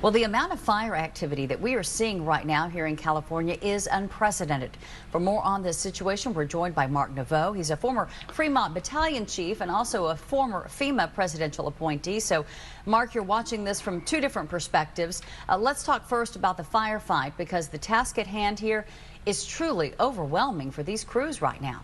Well, the amount of fire activity that we are seeing right now here in California is unprecedented. For more on this situation, we're joined by Mark Naveau. He's a former Fremont Battalion Chief and also a former FEMA presidential appointee. So, Mark, you're watching this from two different perspectives. Let's talk first about the firefight, because the task at hand here is truly overwhelming for these crews right now.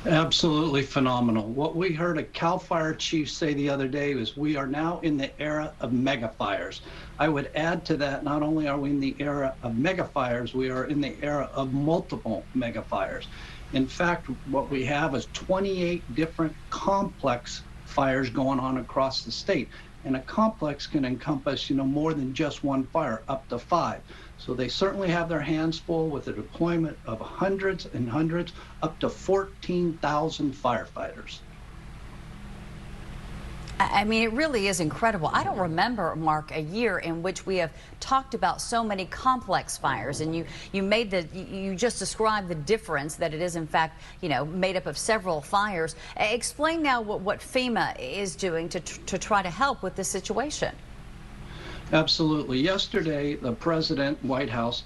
Absolutely phenomenal. What we heard a CAL FIRE chief say the other day was we are now in the era of mega fires. I would add to that, not only are we in the era of mega fires, we are in the era of multiple mega fires. In fact, what we have is 28 different complex fires going on across the state. And a complex can encompass, more than just one fire, up to 5. So they certainly have their hands full with the deployment of hundreds and hundreds, up to 14,000 firefighters. I mean, it really is incredible. I don't remember, Mark, a year in which we have talked about so many complex fires. And you just described the difference that it is, in fact, made up of several fires. Explain now what FEMA is doing to try to help with this situation. Absolutely. Yesterday, the President, White House,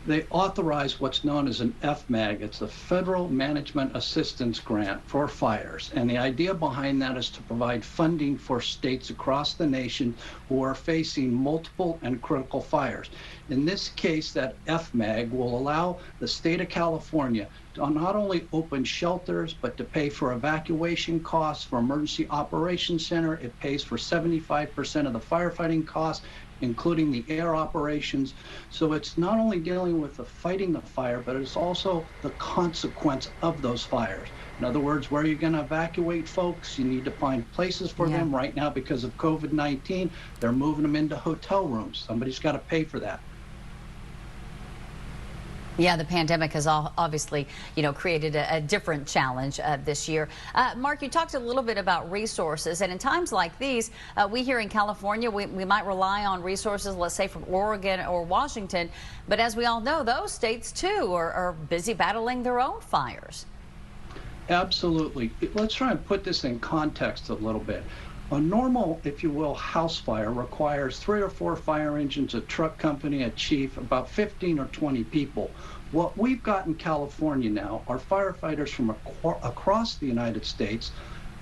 they authorized what's known as an FMAG. It's the Federal Management Assistance Grant for fires. And the idea behind that is to provide funding for states across the nation who are facing multiple and critical fires. In this case, that FMAG will allow the state of California to not only open shelters, but to pay for evacuation costs for Emergency Operations Center. It pays for 75% of the firefighting costs, including the air operations. So it's not only dealing with the fighting the fire, but it's also the consequence of those fires. In other words, where you're going to evacuate folks, you need to find places for them. Right now, because of COVID-19, they're moving them into hotel rooms. Somebody's got to pay for that. Yeah, the pandemic has obviously, created a different challenge this year. Mark, you talked a little bit about resources, and in times like these, we here in California, we might rely on resources, let's say from Oregon or Washington, but as we all know, those states too are busy battling their own fires. Absolutely. Let's try and put this in context a little bit. A normal, if you will, house fire requires 3 or 4 fire engines, a truck company, a chief, about 15 or 20 people. What we've got in California now are firefighters from across the United States,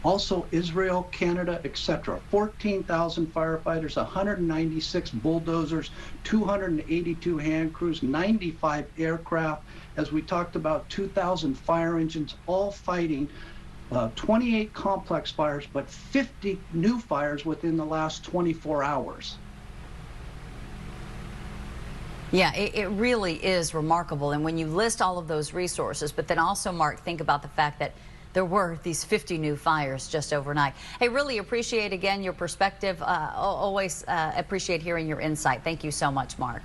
also Israel, Canada, etc. 14,000 firefighters, 196 bulldozers, 282 hand crews, 95 aircraft. As we talked about, 2,000 fire engines, all fighting 28 complex fires, but 50 new fires within the last 24 hours. Yeah, it really is remarkable. And when you list all of those resources, but then also, Mark, think about the fact that there were these 50 new fires just overnight. Hey, really appreciate, again, your perspective. Always appreciate hearing your insight. Thank you so much, Mark.